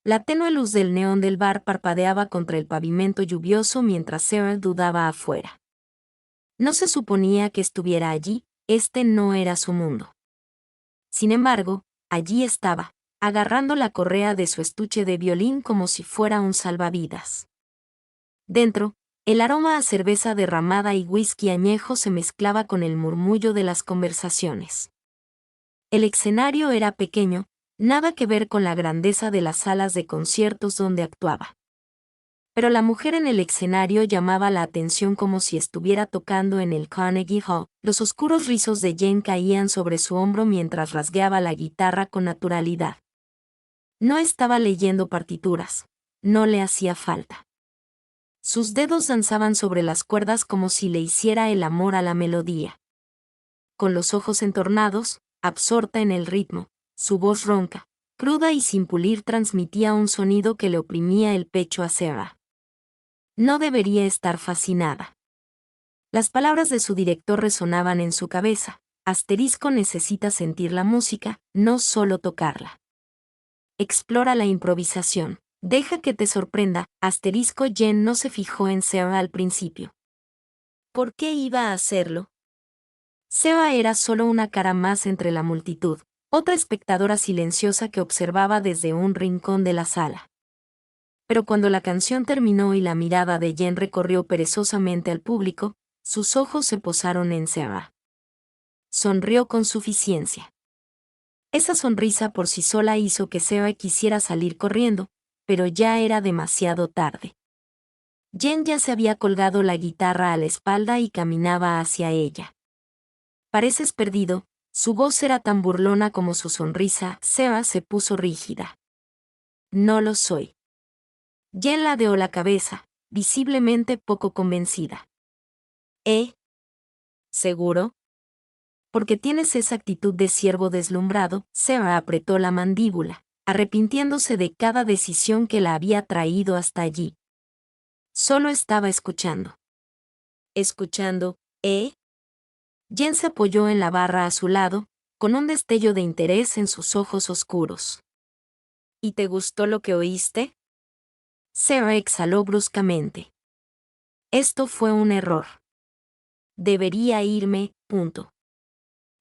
La tenue luz del neón del bar parpadeaba contra el pavimento lluvioso mientras Sarah dudaba afuera. No se suponía que estuviera allí, este no era su mundo. Sin embargo, allí estaba, agarrando la correa de su estuche de violín como si fuera un salvavidas. Dentro, el aroma a cerveza derramada y whisky añejo se mezclaba con el murmullo de las conversaciones. El escenario era pequeño, nada que ver con la grandeza de las salas de conciertos donde actuaba. Pero la mujer en el escenario llamaba la atención como si estuviera tocando en el Carnegie Hall. Los oscuros rizos de Jen caían sobre su hombro mientras rasgueaba la guitarra con naturalidad. No estaba leyendo partituras, no le hacía falta. Sus dedos danzaban sobre las cuerdas como si le hiciera el amor a la melodía. Con los ojos entornados, absorta en el ritmo, su voz ronca, cruda y sin pulir transmitía un sonido que le oprimía el pecho a Sarah. No debería estar fascinada. Las palabras de su director resonaban en su cabeza. Asterisco necesita sentir la música, no solo tocarla. Explora la improvisación. Deja que te sorprenda. Asterisco Jen no se fijó en Sarah al principio. ¿Por qué iba a hacerlo? Sarah era solo una cara más entre la multitud, otra espectadora silenciosa que observaba desde un rincón de la sala. Pero cuando la canción terminó y la mirada de Jen recorrió perezosamente al público, sus ojos se posaron en Sarah. Sonrió con suficiencia. Esa sonrisa por sí sola hizo que Sarah quisiera salir corriendo, pero ya era demasiado tarde. Jen ya se había colgado la guitarra a la espalda y caminaba hacia ella. Pareces perdido, su voz era tan burlona como su sonrisa. Sarah se puso rígida. No lo soy. Jen ladeó la cabeza, visiblemente poco convencida. ¿Seguro? Porque tienes esa actitud de ciervo deslumbrado. Sarah apretó la mandíbula, arrepintiéndose de cada decisión que la había traído hasta allí. Solo estaba escuchando. ¿Escuchando, Jen se apoyó en la barra a su lado, con un destello de interés en sus ojos oscuros. ¿Y te gustó lo que oíste? Sarah exhaló bruscamente. Esto fue un error. Debería irme, punto.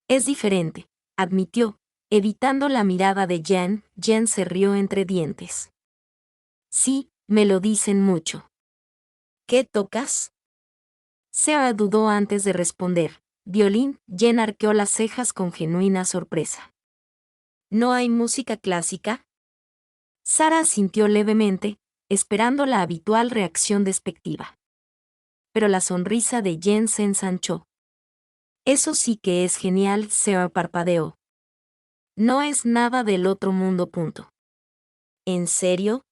Es diferente, admitió, evitando la mirada de Jen. Jen se rió entre dientes. Sí, me lo dicen mucho. ¿Qué tocas? Sarah dudó antes de responder. Violín. Jen arqueó las cejas con genuina sorpresa. ¿No hay música clásica? Sarah asintió levemente, esperando la habitual reacción despectiva. Pero la sonrisa de Jen se ensanchó. Eso sí que es genial. Sarah parpadeó. No es nada del otro mundo. Punto. ¿En serio?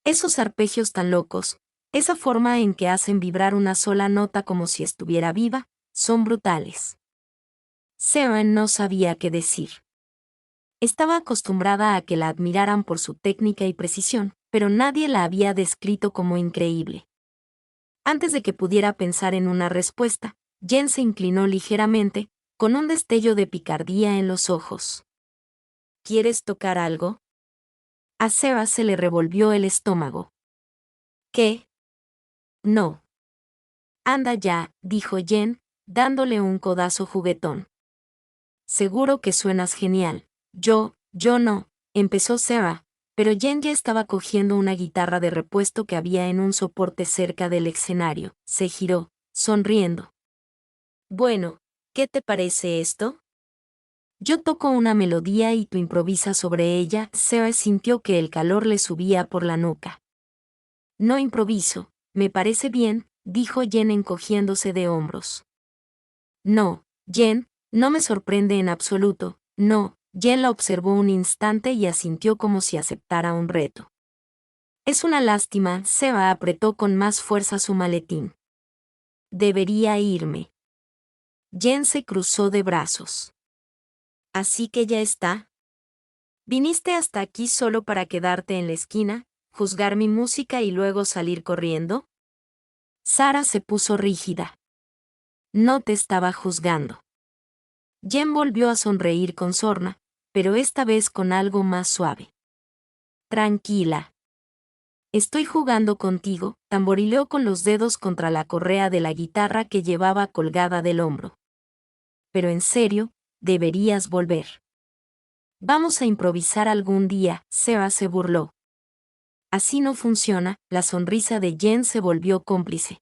Esos arpegios tan locos, esa forma en que hacen vibrar una sola nota como si estuviera viva, son brutales. Sarah no sabía qué decir. Estaba acostumbrada a que la admiraran por su técnica y precisión, pero nadie la había descrito como increíble. Antes de que pudiera pensar en una respuesta, Jen se inclinó ligeramente, con un destello de picardía en los ojos. ¿Quieres tocar algo? A Sarah se le revolvió el estómago. ¿Qué? No. Anda ya, dijo Jen, dándole un codazo juguetón. Seguro que suenas genial. Yo no, empezó Sarah, pero Jen ya estaba cogiendo una guitarra de repuesto que había en un soporte cerca del escenario. Se giró, sonriendo. Bueno, ¿qué te parece esto? Yo toco una melodía y tú improvisas sobre ella. Sarah sintió que el calor le subía por la nuca. No improviso, me parece bien, dijo Jen encogiéndose de hombros. No, Jen, no me sorprende en absoluto, no. Jen la observó un instante y asintió como si aceptara un reto. Es una lástima. Sarah apretó con más fuerza su maletín. Debería irme. Jen se cruzó de brazos. Así que ya está. ¿Viniste hasta aquí solo para quedarte en la esquina, juzgar mi música y luego salir corriendo? Sarah se puso rígida. No te estaba juzgando. Jen volvió a sonreír con sorna, pero esta vez con algo más suave. Tranquila. Estoy jugando contigo, tamborileó con los dedos contra la correa de la guitarra que llevaba colgada del hombro. Pero en serio, deberías volver. Vamos a improvisar algún día, Sarah se burló. Así no funciona, la sonrisa de Jen se volvió cómplice.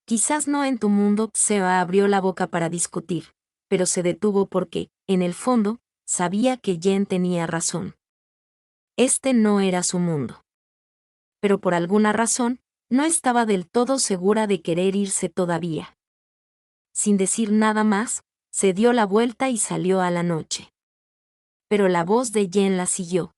Quizás no en tu mundo, Sarah abrió la boca para discutir, pero se detuvo porque, en el fondo, sabía que Jen tenía razón. Este no era su mundo. Pero por alguna razón, no estaba del todo segura de querer irse todavía. Sin decir nada más, se dio la vuelta y salió a la noche. Pero la voz de Jen la siguió.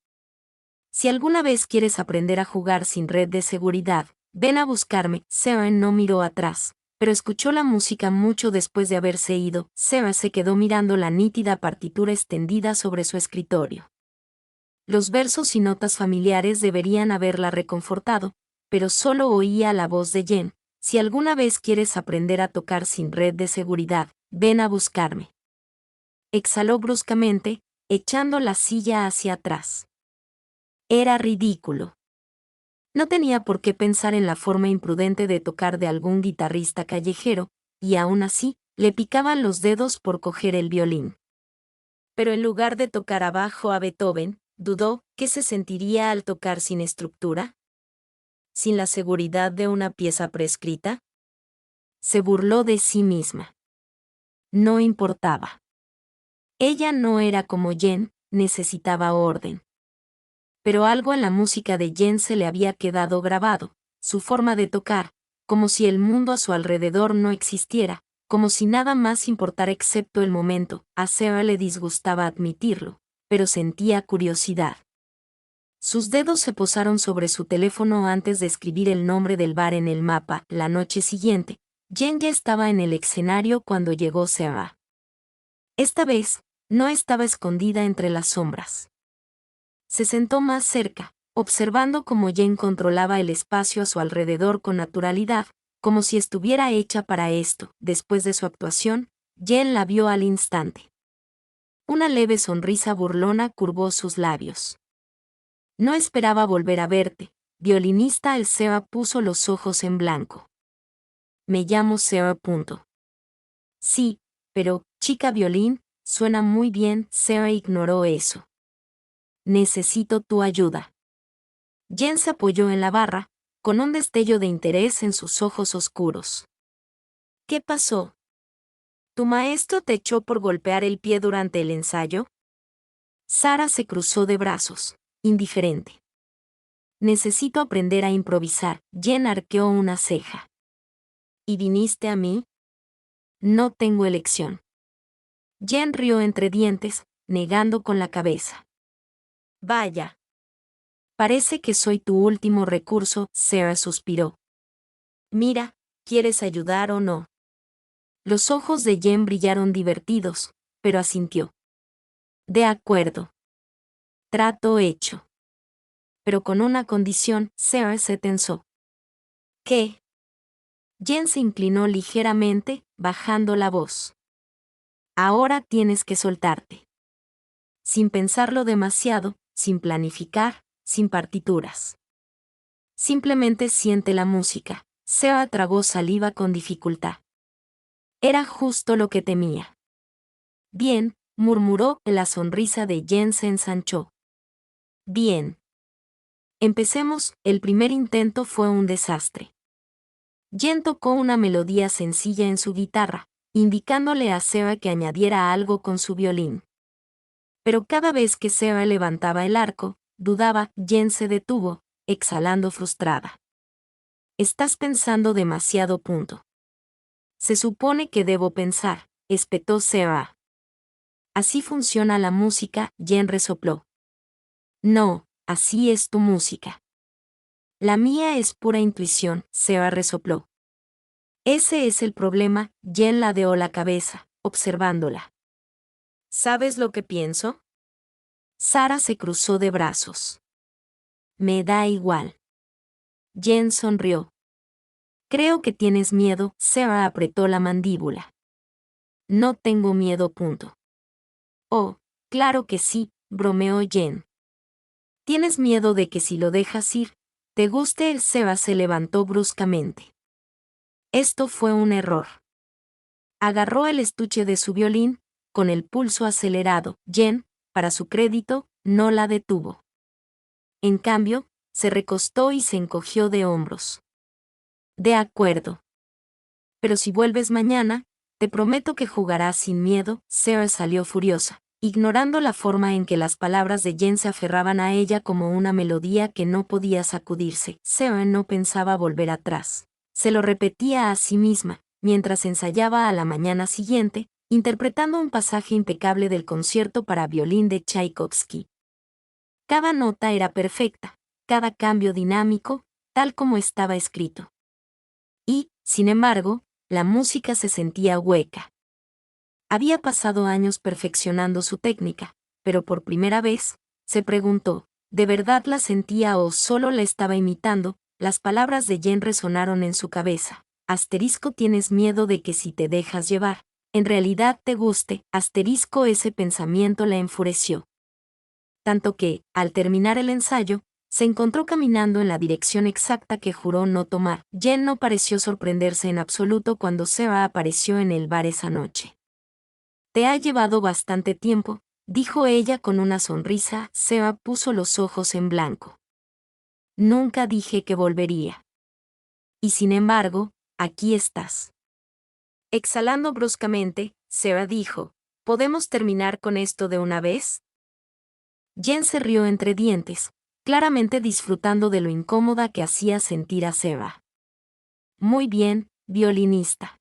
Si alguna vez quieres aprender a jugar sin red de seguridad, ven a buscarme. Sarah no miró atrás, pero escuchó la música mucho después de haberse ido. Sarah se quedó mirando la nítida partitura extendida sobre su escritorio. Los versos y notas familiares deberían haberla reconfortado, pero solo oía la voz de Jen. Si alguna vez quieres aprender a tocar sin red de seguridad, ven a buscarme. Exhaló bruscamente, echando la silla hacia atrás. Era ridículo. No tenía por qué pensar en la forma imprudente de tocar de algún guitarrista callejero, y aún así, le picaban los dedos por coger el violín. Pero en lugar de tocar abajo a Beethoven, dudó, ¿qué se sentiría al tocar sin estructura? ¿Sin la seguridad de una pieza prescrita? Se burló de sí misma. No importaba. Ella no era como Jen, necesitaba orden. Pero algo en la música de Jen se le había quedado grabado, su forma de tocar, como si el mundo a su alrededor no existiera, como si nada más importara excepto el momento. A Sarah le disgustaba admitirlo, pero sentía curiosidad. Sus dedos se posaron sobre su teléfono antes de escribir el nombre del bar en el mapa. La noche siguiente, Jen ya estaba en el escenario cuando llegó Sarah. Esta vez, no estaba escondida entre las sombras. Se sentó más cerca, observando cómo Jen controlaba el espacio a su alrededor con naturalidad, como si estuviera hecha para esto. Después de su actuación, Jen la vio al instante. Una leve sonrisa burlona curvó sus labios. No esperaba volver a verte, violinista. El Sarah puso los ojos en blanco. Me llamo Sarah. Sí, pero, chica violín, suena muy bien. Sarah ignoró eso. Necesito tu ayuda. Jen se apoyó en la barra, con un destello de interés en sus ojos oscuros. ¿Qué pasó? ¿Tu maestro te echó por golpear el pie durante el ensayo? Sarah se cruzó de brazos, indiferente. Necesito aprender a improvisar. Jen arqueó una ceja. ¿Y viniste a mí? No tengo elección. Jen rió entre dientes, negando con la cabeza. Vaya. Parece que soy tu último recurso. Sarah suspiró. Mira, ¿quieres ayudar o no? Los ojos de Jen brillaron divertidos, pero asintió. De acuerdo. Trato hecho. Pero con una condición. Sarah se tensó. ¿Qué? Jen se inclinó ligeramente, bajando la voz. Ahora tienes que soltarte. Sin pensarlo demasiado, sin planificar, sin partituras. Simplemente siente la música. Sarah tragó saliva con dificultad. Era justo lo que temía. Bien, murmuró. La sonrisa de Jen se ensanchó. Bien. Empecemos. El primer intento fue un desastre. Jen tocó una melodía sencilla en su guitarra, indicándole a Sarah que añadiera algo con su violín. Pero cada vez que Sarah levantaba el arco, dudaba. Jen se detuvo, exhalando frustrada. Estás pensando demasiado. Se supone que debo pensar, espetó Sarah. Así funciona la música. Jen resopló. No, así es tu música. La mía es pura intuición. Sarah resopló. Ese es el problema. Jen ladeó la cabeza, observándola. ¿Sabes lo que pienso? Sarah se cruzó de brazos. Me da igual. Jen sonrió. Creo que tienes miedo. Sarah apretó la mandíbula. No tengo miedo. Oh, claro que sí, bromeó Jen. Tienes miedo de que si lo dejas ir, te guste. El Seba se levantó bruscamente. Esto fue un error. Agarró el estuche de su violín, con el pulso acelerado. Jen, para su crédito, no la detuvo. En cambio, se recostó y se encogió de hombros. De acuerdo. Pero si vuelves mañana, te prometo que jugarás sin miedo. Sarah salió furiosa, ignorando la forma en que las palabras de Jen se aferraban a ella como una melodía que no podía sacudirse. Sarah no pensaba volver atrás. Se lo repetía a sí misma, mientras ensayaba a la mañana siguiente, interpretando un pasaje impecable del concierto para violín de Tchaikovsky. Cada nota era perfecta, cada cambio dinámico, tal como estaba escrito. Y, sin embargo, la música se sentía hueca. Había pasado años perfeccionando su técnica, pero por primera vez, se preguntó, ¿de verdad la sentía o solo la estaba imitando? Las palabras de Jen resonaron en su cabeza. Tienes miedo de que si te dejas llevar, en realidad te guste. Ese pensamiento la enfureció. Tanto que, al terminar el ensayo, se encontró caminando en la dirección exacta que juró no tomar. Jen no pareció sorprenderse en absoluto cuando Sarah apareció en el bar esa noche. Te ha llevado bastante tiempo, dijo ella con una sonrisa. Sarah puso los ojos en blanco. Nunca dije que volvería. Y sin embargo, aquí estás. Exhalando bruscamente, Sarah dijo, ¿podemos terminar con esto de una vez? Jen se rió entre dientes, claramente disfrutando de lo incómoda que hacía sentir a Sarah. Muy bien, violinista.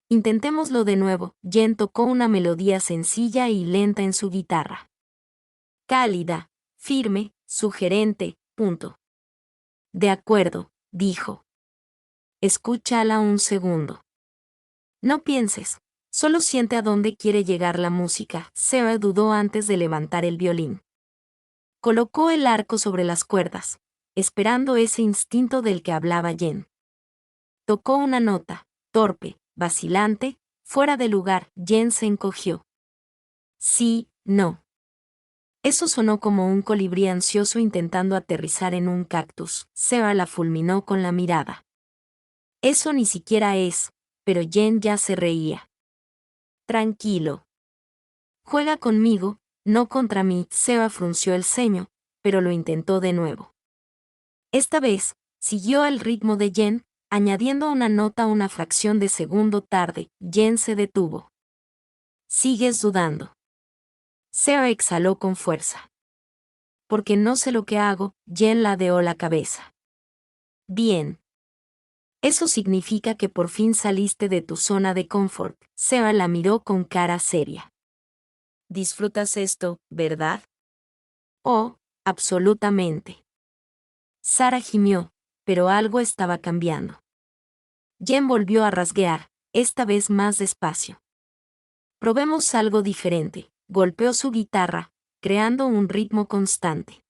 Intentémoslo de nuevo. Jen tocó una melodía sencilla y lenta en su guitarra. Cálida, firme, sugerente, punto. De acuerdo, dijo. Escúchala un segundo. No pienses, solo siente a dónde quiere llegar la música. Sarah dudó antes de levantar el violín. Colocó el arco sobre las cuerdas, esperando ese instinto del que hablaba Jen. Tocó una nota, torpe, vacilante, fuera de lugar. Jen se encogió. Sí, no. Eso sonó como un colibrí ansioso intentando aterrizar en un cactus. Sarah la fulminó con la mirada. Eso ni siquiera es, pero Jen ya se reía. Tranquilo. Juega conmigo, no contra mí. Sarah frunció el ceño, pero lo intentó de nuevo. Esta vez, siguió el ritmo de Jen, añadiendo una nota una fracción de segundo tarde. Jen se detuvo. ¿Sigues dudando? Sarah exhaló con fuerza. Porque no sé lo que hago. Jen ladeó la cabeza. Bien. Eso significa que por fin saliste de tu zona de confort. Sarah la miró con cara seria. ¿Disfrutas esto, verdad? Oh, absolutamente. Sarah gimió, pero algo estaba cambiando. Jen volvió a rasguear, esta vez más despacio. Probemos algo diferente. Golpeó su guitarra, creando un ritmo constante.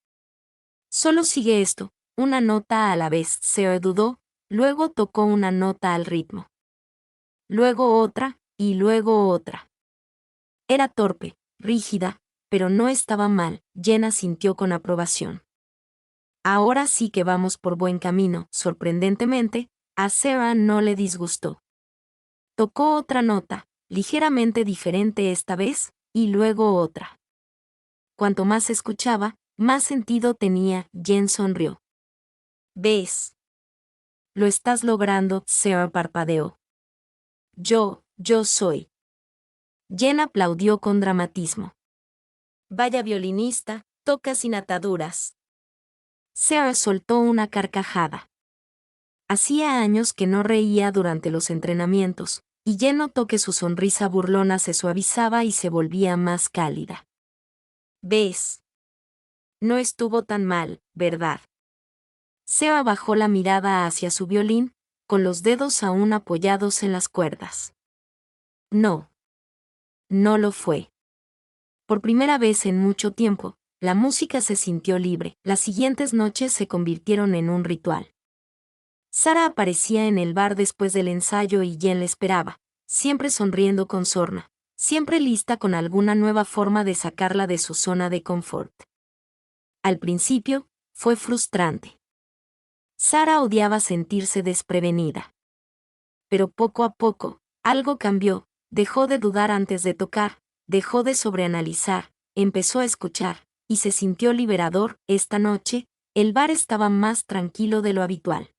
Solo sigue esto, una nota a la vez. Sarah dudó, luego tocó una nota al ritmo. Luego otra, y luego otra. Era torpe, rígida, pero no estaba mal. Jen asintió con aprobación. Ahora sí que vamos por buen camino. Sorprendentemente, a Sarah no le disgustó. Tocó otra nota, ligeramente diferente esta vez, y luego otra. Cuanto más escuchaba, más sentido tenía. Jen sonrió. ¿Ves? Lo estás logrando. Sarah parpadeó. Yo soy. Jen aplaudió con dramatismo. Vaya violinista, toca sin ataduras. Sarah soltó una carcajada. Hacía años que no reía durante los entrenamientos, y Jen notó que su sonrisa burlona se suavizaba y se volvía más cálida. ¿Ves? No estuvo tan mal, ¿verdad? Sarah bajó la mirada hacia su violín, con los dedos aún apoyados en las cuerdas. No. No lo fue. Por primera vez en mucho tiempo, la música se sintió libre. Las siguientes noches se convirtieron en un ritual. Sarah aparecía en el bar después del ensayo y Jen le esperaba, siempre sonriendo con sorna, siempre lista con alguna nueva forma de sacarla de su zona de confort. Al principio, fue frustrante. Sara odiaba sentirse desprevenida. Pero poco a poco, algo cambió, dejó de dudar antes de tocar, dejó de sobreanalizar, empezó a escuchar, y se sintió liberador. Esta noche, el bar estaba más tranquilo de lo habitual.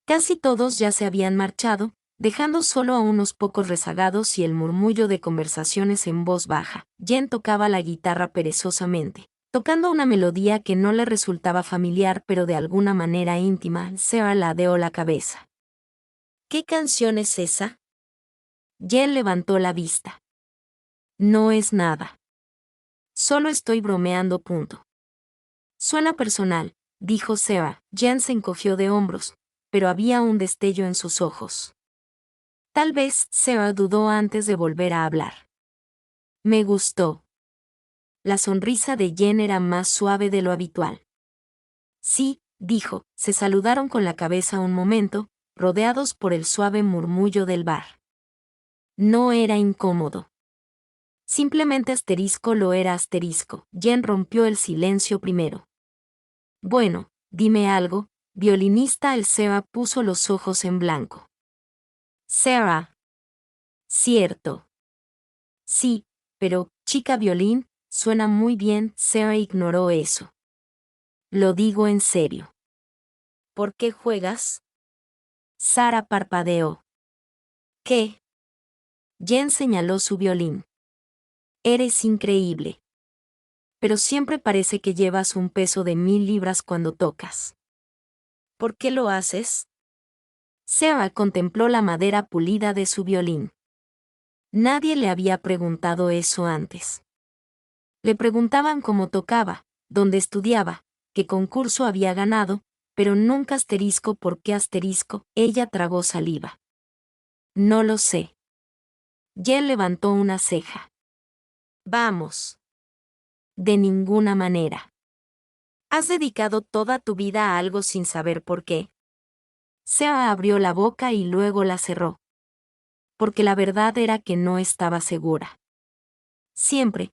Casi todos ya se habían marchado, dejando solo a unos pocos rezagados y el murmullo de conversaciones en voz baja. Jen tocaba la guitarra perezosamente, tocando una melodía que no le resultaba familiar pero de alguna manera íntima. Sarah ladeó la cabeza. ¿Qué canción es esa? Jen levantó la vista. No es nada. Solo estoy bromeando. Suena personal, dijo Sarah. Jen se encogió de hombros, pero había un destello en sus ojos. Tal vez Sarah dudó antes de volver a hablar. Me gustó. La sonrisa de Jen era más suave de lo habitual. Sí, dijo, se saludaron con la cabeza un momento, rodeados por el suave murmullo del bar. No era incómodo. Simplemente lo era. Jen rompió el silencio primero. Bueno, dime algo, violinista. Sarah puso los ojos en blanco. Sarah. Cierto. Sí, pero, chica violín, suena muy bien. Sarah ignoró eso. Lo digo en serio. ¿Por qué juegas? Sara parpadeó. ¿Qué? Jen señaló su violín. Eres increíble. Pero siempre parece que llevas un peso de 1000 libras cuando tocas. ¿Por qué lo haces? Sarah contempló la madera pulida de su violín. Nadie le había preguntado eso antes. Le preguntaban cómo tocaba, dónde estudiaba, qué concurso había ganado, pero nunca ¿por qué? Ella tragó saliva. No lo sé. Jen levantó una ceja. Vamos. De ninguna manera. ¿Has dedicado toda tu vida a algo sin saber por qué? Sarah abrió la boca y luego la cerró. Porque la verdad era que no estaba segura. Siempre,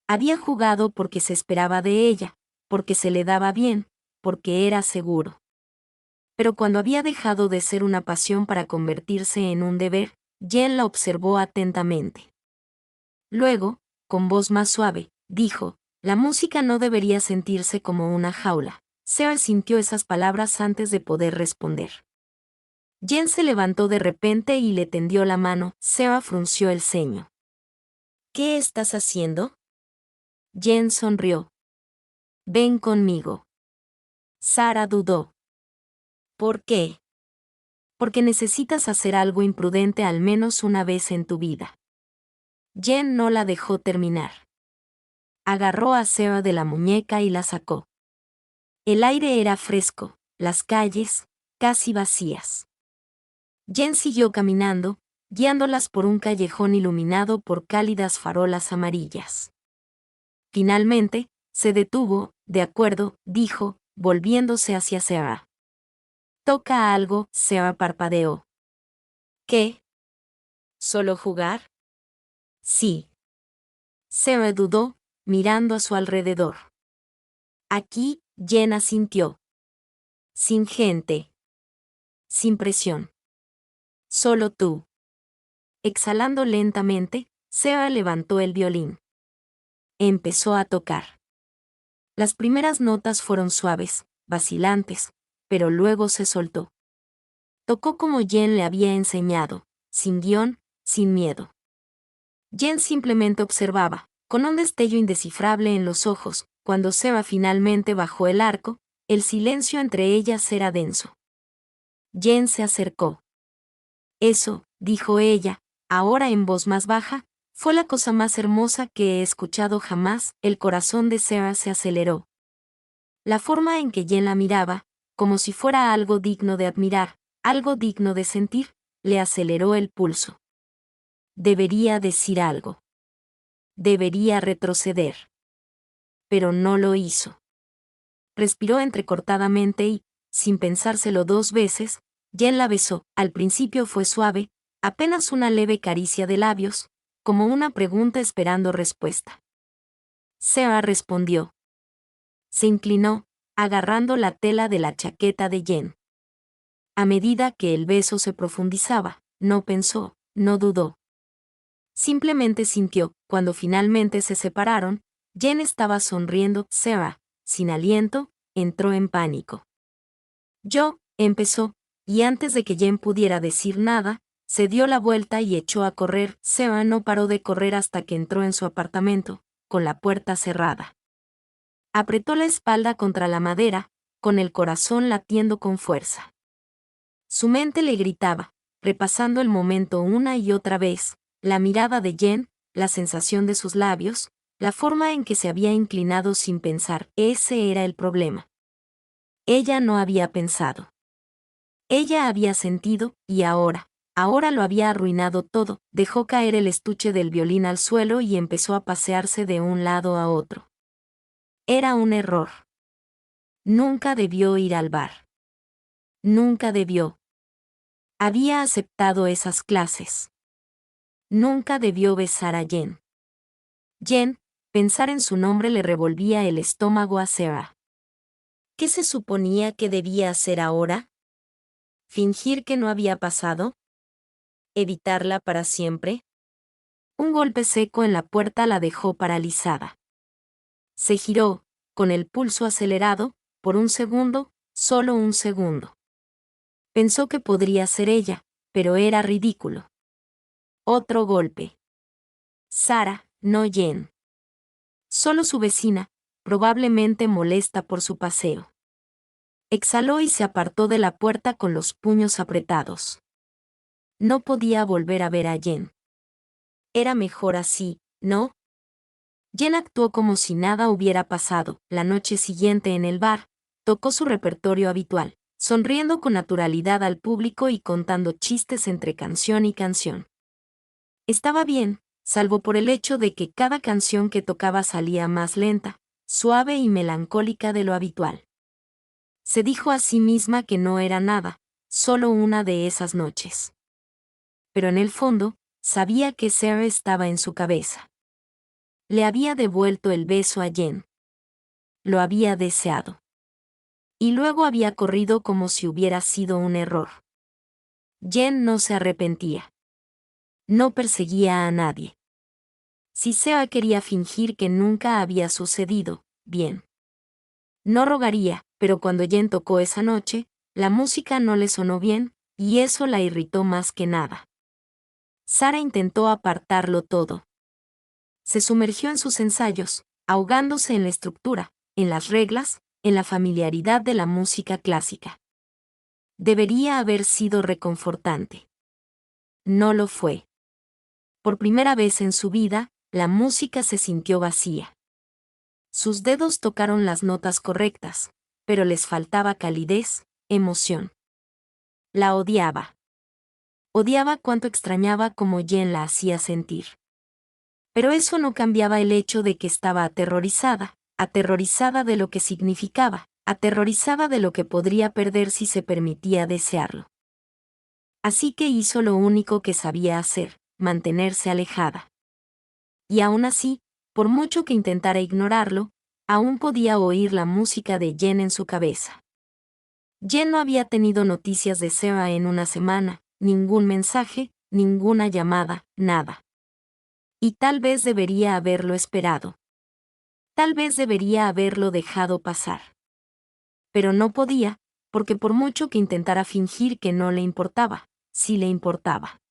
había jugado porque se esperaba de ella, porque se le daba bien, porque era seguro. Pero cuando había dejado de ser una pasión para convertirse en un deber, Jen la observó atentamente. Luego, con voz más suave, dijo, la música no debería sentirse como una jaula. Sarah sintió esas palabras antes de poder responder. Jen se levantó de repente y le tendió la mano. Sarah frunció el ceño. ¿Qué estás haciendo? Jen sonrió. Ven conmigo. Sara dudó. ¿Por qué? Porque necesitas hacer algo imprudente al menos una vez en tu vida. Jen no la dejó terminar. Agarró a Sarah de la muñeca y la sacó. El aire era fresco, las calles, casi vacías. Jen siguió caminando, guiándolas por un callejón iluminado por cálidas farolas amarillas. Finalmente, se detuvo. De acuerdo, dijo, volviéndose hacia Sarah. ¿Toca algo? Sarah parpadeó. ¿Qué? ¿Solo jugar? Sí. Sarah dudó, mirando a su alrededor. Aquí, Jen asintió. Sin gente. Sin presión. Solo tú. Exhalando lentamente, Sarah levantó el violín. Empezó a tocar. Las primeras notas fueron suaves, vacilantes, pero luego se soltó. Tocó como Jen le había enseñado, sin guión, sin miedo. Jen simplemente observaba, con un destello indescifrable en los ojos. Cuando Sarah finalmente bajó el arco, el silencio entre ellas era denso. Jen se acercó. Eso, dijo ella, ahora en voz más baja, fue la cosa más hermosa que he escuchado jamás. El corazón de Sarah se aceleró. La forma en que Jen la miraba, como si fuera algo digno de admirar, algo digno de sentir, le aceleró el pulso. Debería decir algo. Debería retroceder. Pero no lo hizo. Respiró entrecortadamente y, sin pensárselo 2 veces, Jen la besó. Al principio fue suave, apenas una leve caricia de labios, como una pregunta esperando respuesta. Sarah respondió. Se inclinó, agarrando la tela de la chaqueta de Jen. A medida que el beso se profundizaba, no pensó, no dudó. Simplemente sintió, cuando finalmente se separaron, Jen estaba sonriendo. Sarah, sin aliento, entró en pánico. Empezó, y antes de que Jen pudiera decir nada, se dio la vuelta y echó a correr. Sarah no paró de correr hasta que entró en su apartamento, con la puerta cerrada. Apretó la espalda contra la madera, con el corazón latiendo con fuerza. Su mente le gritaba, repasando el momento una y otra vez, la mirada de Jen, la sensación de sus labios, la forma en que se había inclinado sin pensar. Ese era el problema. Ella no había pensado. Ella había sentido, y ahora lo había arruinado todo. Dejó caer el estuche del violín al suelo y empezó a pasearse de un lado a otro. Era un error. Nunca debió ir al bar. Nunca debió. Había aceptado esas clases. Nunca debió besar a Jen. Jen, pensar en su nombre le revolvía el estómago a Sarah. ¿Qué se suponía que debía hacer ahora? ¿Fingir que no había pasado? ¿Evitarla para siempre? Un golpe seco en la puerta la dejó paralizada. Se giró, con el pulso acelerado, por un segundo, solo un segundo. Pensó que podría ser ella, pero era ridículo. Otro golpe. Sarah, no Jen. Solo su vecina, probablemente molesta por su paseo. Exhaló y se apartó de la puerta con los puños apretados. No podía volver a ver a Jen. Era mejor así, ¿no? Jen actuó como si nada hubiera pasado. La noche siguiente en el bar, tocó su repertorio habitual, sonriendo con naturalidad al público y contando chistes entre canción y canción. Estaba bien, salvo por el hecho de que cada canción que tocaba salía más lenta, suave y melancólica de lo habitual. Se dijo a sí misma que no era nada, solo una de esas noches. Pero en el fondo, sabía que Sarah estaba en su cabeza. Le había devuelto el beso a Jen. Lo había deseado. Y luego había corrido como si hubiera sido un error. Jen no se arrepentía. No perseguía a nadie. Si Sarah quería fingir que nunca había sucedido, bien. No rogaría, pero cuando Jen tocó esa noche, la música no le sonó bien, y eso la irritó más que nada. Sarah intentó apartarlo todo. Se sumergió en sus ensayos, ahogándose en la estructura, en las reglas, en la familiaridad de la música clásica. Debería haber sido reconfortante. No lo fue. Por primera vez en su vida, la música se sintió vacía. Sus dedos tocaron las notas correctas, pero les faltaba calidez, emoción. La odiaba. Odiaba cuánto extrañaba cómo Jen la hacía sentir. Pero eso no cambiaba el hecho de que estaba aterrorizada de lo que significaba, aterrorizada de lo que podría perder si se permitía desearlo. Así que hizo lo único que sabía hacer, mantenerse alejada. Y aún así, por mucho que intentara ignorarlo, aún podía oír la música de Jen en su cabeza. Jen no había tenido noticias de Sarah en una semana, ningún mensaje, ninguna llamada, nada. Y tal vez debería haberlo esperado. Tal vez debería haberlo dejado pasar. Pero no podía, porque por mucho que intentara fingir que no le importaba, sí le importaba.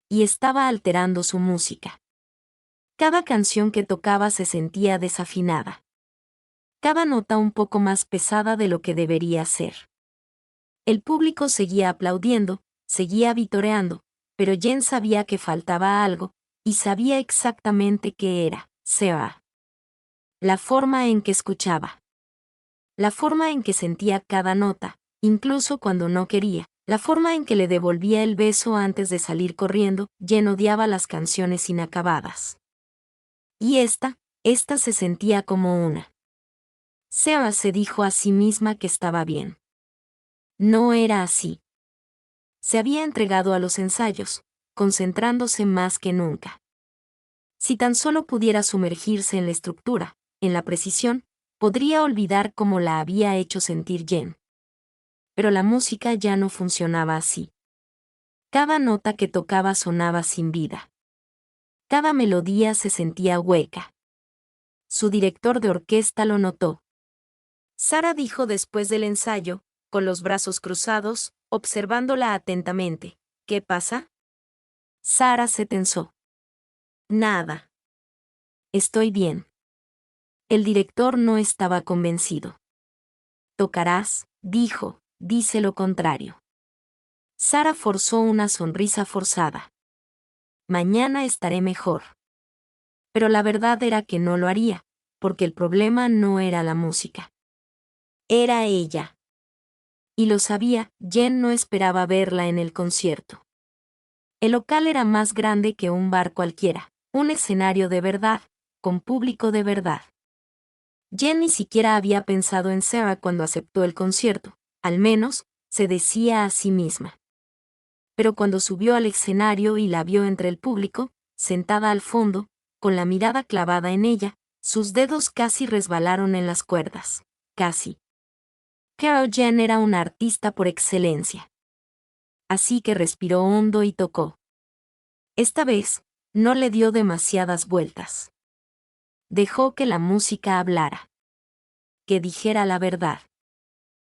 Y estaba alterando su música. Cada canción que tocaba se sentía desafinada. Cada nota un poco más pesada de lo que debería ser. El público seguía aplaudiendo, seguía vitoreando, pero Jen sabía que faltaba algo, y sabía exactamente qué era. Sarah. La forma en que escuchaba. La forma en que sentía cada nota, incluso cuando no quería. La forma en que le devolvía el beso antes de salir corriendo. Jen odiaba las canciones inacabadas. Y esta se sentía como una. Sarah se dijo a sí misma que estaba bien. No era así. Se había entregado a los ensayos, concentrándose más que nunca. Si tan solo pudiera sumergirse en la estructura, en la precisión, podría olvidar cómo la había hecho sentir Jen. Pero la música ya no funcionaba así. Cada nota que tocaba sonaba sin vida. Cada melodía se sentía hueca. Su director de orquesta lo notó. Sara dijo después del ensayo, con los brazos cruzados, observándola atentamente: ¿Qué pasa? Sara se tensó. Nada. Estoy bien. El director no estaba convencido. Tocarás, dijo, dice lo contrario. Sara forzó una sonrisa forzada. Mañana estaré mejor. Pero la verdad era que no lo haría, porque el problema no era la música. Era ella. Y lo sabía, Jen no esperaba verla en el concierto. El local era más grande que un bar cualquiera, un escenario de verdad, con público de verdad. Jen ni siquiera había pensado en Sarah cuando aceptó el concierto, al menos, se decía a sí misma. Pero cuando subió al escenario y la vio entre el público, sentada al fondo, con la mirada clavada en ella, sus dedos casi resbalaron en las cuerdas. Casi. Carol Jen era una artista por excelencia. Así que respiró hondo y tocó. Esta vez, no le dio demasiadas vueltas. Dejó que la música hablara. Que dijera la verdad.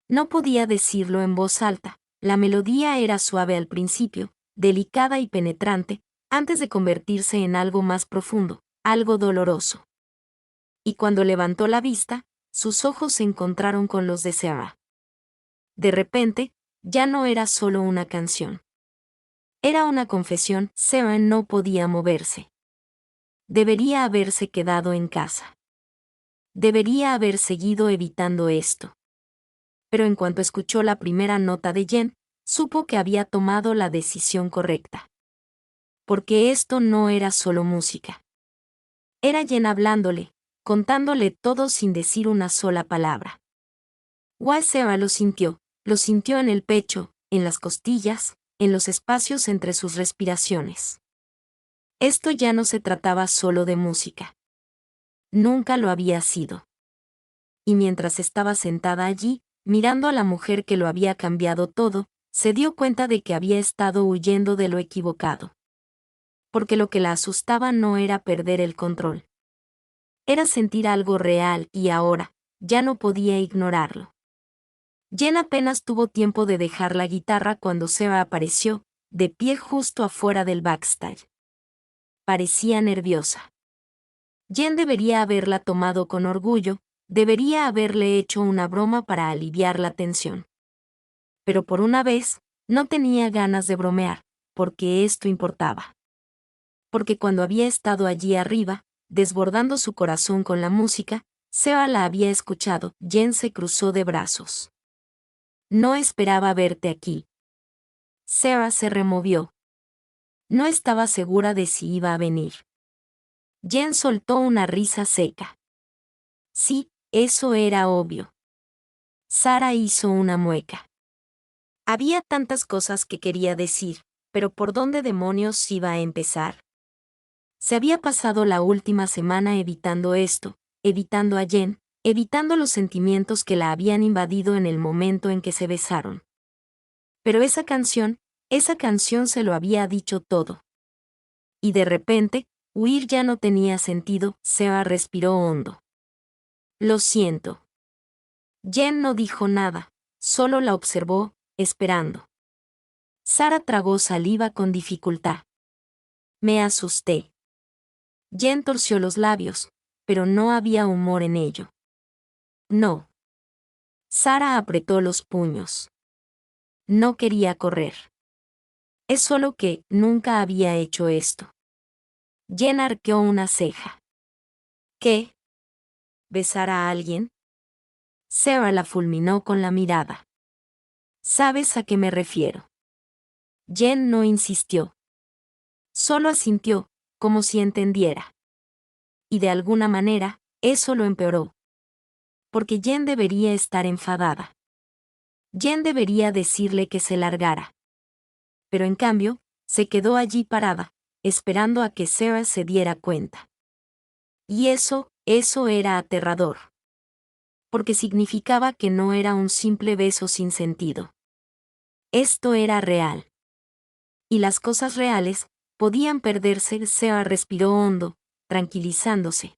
No podía decirlo en voz alta. La melodía era suave al principio, delicada y penetrante, antes de convertirse en algo más profundo, algo doloroso. Y cuando levantó la vista, sus ojos se encontraron con los de Sarah. De repente, ya no era solo una canción. Era una confesión. Sarah no podía moverse. Debería haberse quedado en casa. Debería haber seguido evitando esto. Pero en cuanto escuchó la primera nota de Jen, supo que había tomado la decisión correcta. Porque esto no era solo música. Era Jen hablándole, contándole todo sin decir una sola palabra. Sarah lo sintió en el pecho, en las costillas, en los espacios entre sus respiraciones. Esto ya no se trataba solo de música. Nunca lo había sido. Y mientras estaba sentada allí, mirando a la mujer que lo había cambiado todo, se dio cuenta de que había estado huyendo de lo equivocado. Porque lo que la asustaba no era perder el control. Era sentir algo real y ahora, ya no podía ignorarlo. Jen apenas tuvo tiempo de dejar la guitarra cuando Sarah apareció, de pie justo afuera del backstage. Parecía nerviosa. Jen debería haberla tomado con orgullo, debería haberle hecho una broma para aliviar la tensión. Pero por una vez, no tenía ganas de bromear, porque esto importaba. Porque cuando había estado allí arriba, desbordando su corazón con la música, Sarah la había escuchado. Jen se cruzó de brazos. No esperaba verte aquí. Sarah se removió. No estaba segura de si iba a venir. Jen soltó una risa seca. Sí, eso era obvio. Sara hizo una mueca. Había tantas cosas que quería decir, pero ¿por dónde demonios iba a empezar? Se había pasado la última semana evitando esto, evitando a Jen, evitando los sentimientos que la habían invadido en el momento en que se besaron. Pero esa canción se lo había dicho todo. Y de repente, huir ya no tenía sentido. Sarah respiró hondo. Lo siento. Jen no dijo nada, solo la observó, esperando. Sara tragó saliva con dificultad. Me asusté. Jen torció los labios, pero no había humor en ello. No. Sara apretó los puños. No quería correr. Es solo que nunca había hecho esto. Jen arqueó una ceja. ¿Qué? ¿Besar a alguien? Sarah la fulminó con la mirada. ¿Sabes a qué me refiero? Jen no insistió. Solo asintió, como si entendiera. Y de alguna manera, eso lo empeoró. Porque Jen debería estar enfadada. Jen debería decirle que se largara. Pero en cambio, se quedó allí parada, esperando a que Sarah se diera cuenta. Y eso era aterrador. porque significaba que no era un simple beso sin sentido. Esto era real. Y las cosas reales podían perderse. Sara respiró hondo, tranquilizándose.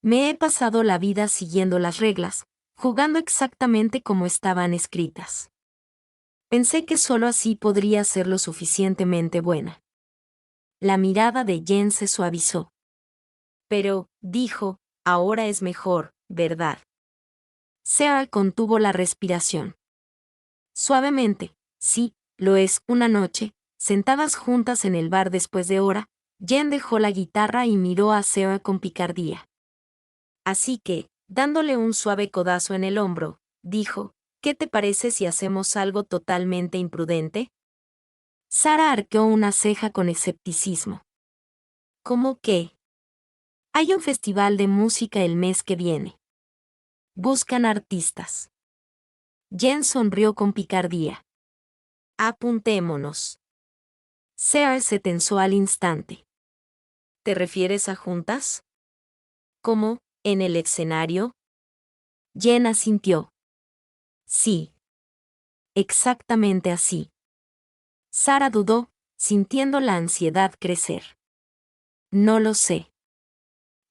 Me he pasado la vida siguiendo las reglas, jugando exactamente como estaban escritas. Pensé que solo así podría ser lo suficientemente buena. La mirada de Jen se suavizó. Pero, dijo, ahora es mejor, ¿verdad? Sara contuvo la respiración. Suavemente, sí, lo es. Una noche, sentadas juntas en el bar después de hora, Jen dejó la guitarra y miró a Sara con picardía. Así que, dándole un suave codazo en el hombro, dijo, ¿qué te parece si hacemos algo totalmente imprudente? Sara arqueó una ceja con escepticismo. ¿Cómo qué? Hay un festival de música el mes que viene. Buscan artistas. Jen sonrió con picardía. Apuntémonos. Sara se tensó al instante. ¿Te refieres a juntas? ¿Cómo, en el escenario? Jen asintió. Sí. Exactamente así. Sara dudó, sintiendo la ansiedad crecer. No lo sé.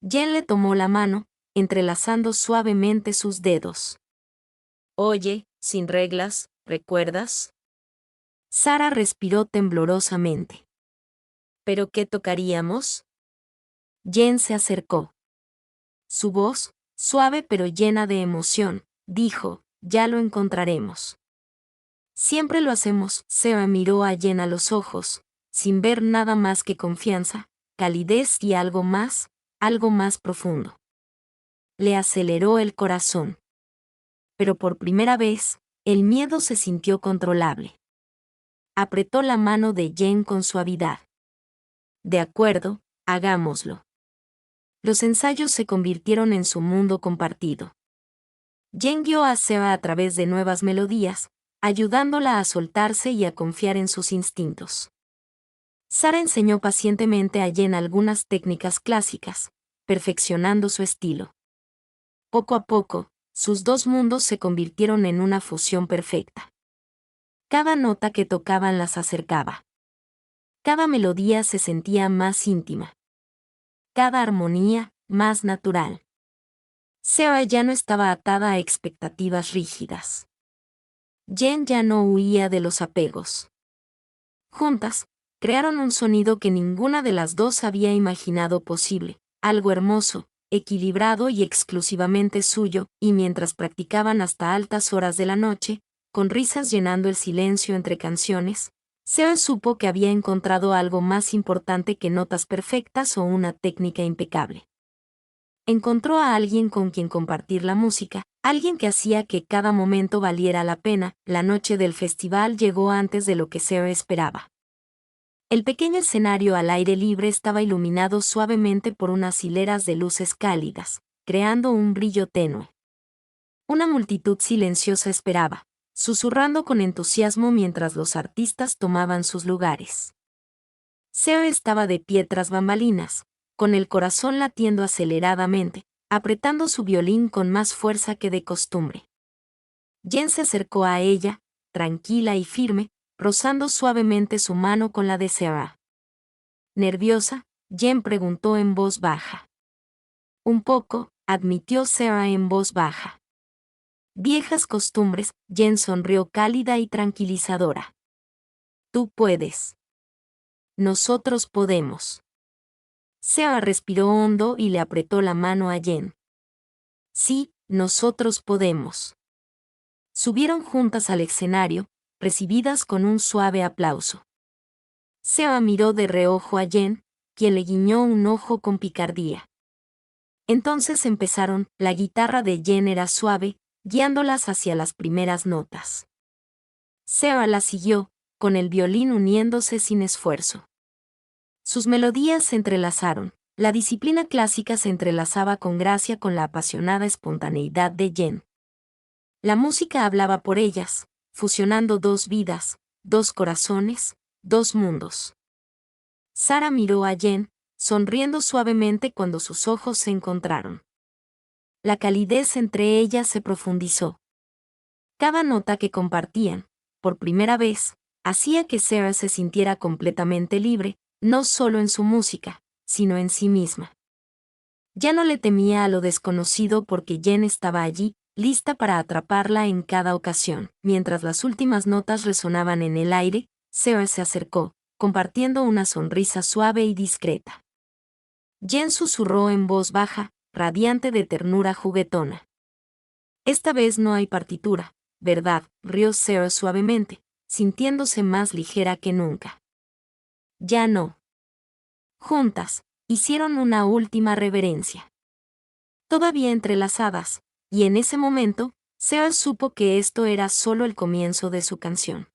Jen le tomó la mano, entrelazando suavemente sus dedos. Oye, sin reglas, ¿recuerdas? Sara respiró temblorosamente. ¿Pero qué tocaríamos? Jen se acercó. Su voz, suave pero llena de emoción, dijo, ya lo encontraremos. Siempre lo hacemos. Sara miró a Jen a los ojos, sin ver nada más que confianza, calidez y algo más profundo. Le aceleró el corazón. Pero por primera vez, el miedo se sintió controlable. Apretó la mano de Jen con suavidad. De acuerdo, hagámoslo. Los ensayos se convirtieron en su mundo compartido. Jen guió a Sara a través de nuevas melodías, ayudándola a soltarse y a confiar en sus instintos. Sara enseñó pacientemente a Jen algunas técnicas clásicas, perfeccionando su estilo. Poco a poco, sus dos mundos se convirtieron en una fusión perfecta. Cada nota que tocaban las acercaba. Cada melodía se sentía más íntima. Cada armonía, más natural. Sara ya no estaba atada a expectativas rígidas. Jen ya no huía de los apegos. Juntas, crearon un sonido que ninguna de las dos había imaginado posible, algo hermoso, equilibrado y exclusivamente suyo, y mientras practicaban hasta altas horas de la noche, con risas llenando el silencio entre canciones, Sara supo que había encontrado algo más importante que notas perfectas o una técnica impecable. Encontró a alguien con quien compartir la música, alguien que hacía que cada momento valiera la pena. La noche del festival llegó antes de lo que Sara esperaba. El pequeño escenario al aire libre estaba iluminado suavemente por unas hileras de luces cálidas, creando un brillo tenue. Una multitud silenciosa esperaba, susurrando con entusiasmo mientras los artistas tomaban sus lugares. Sara estaba de pie tras bambalinas, con el corazón latiendo aceleradamente, apretando su violín con más fuerza que de costumbre. Jen se acercó a ella, tranquila y firme, rozando suavemente su mano con la de Sara. Nerviosa, Jen preguntó en voz baja. Un poco, admitió Sara en voz baja. Viejas costumbres. Jen sonrió cálida y tranquilizadora. Tú puedes. Nosotros podemos. Sara respiró hondo y le apretó la mano a Jen. Sí, nosotros podemos. Subieron juntas al escenario, recibidas con un suave aplauso. Sara miró de reojo a Jen, quien le guiñó un ojo con picardía. Entonces empezaron. La guitarra de Jen era suave, guiándolas hacia las primeras notas. Sara la siguió, con el violín uniéndose sin esfuerzo. Sus melodías se entrelazaron. La disciplina clásica se entrelazaba con gracia con la apasionada espontaneidad de Jen. La música hablaba por ellas, fusionando dos vidas, dos corazones, dos mundos. Sara miró a Jen, sonriendo suavemente cuando sus ojos se encontraron. La calidez entre ellas se profundizó. Cada nota que compartían, por primera vez, hacía que Sarah se sintiera completamente libre, no solo en su música, sino en sí misma. Ya no le temía a lo desconocido porque Jen estaba allí, lista para atraparla en cada ocasión. Mientras las últimas notas resonaban en el aire, Sarah se acercó, compartiendo una sonrisa suave y discreta. Jen susurró en voz baja, radiante de ternura juguetona. Esta vez no hay partitura, ¿verdad?, rió Sarah suavemente, sintiéndose más ligera que nunca. Ya no. Juntas, hicieron una última reverencia. Todavía entrelazadas, y en ese momento, Sarah supo que esto era solo el comienzo de su canción.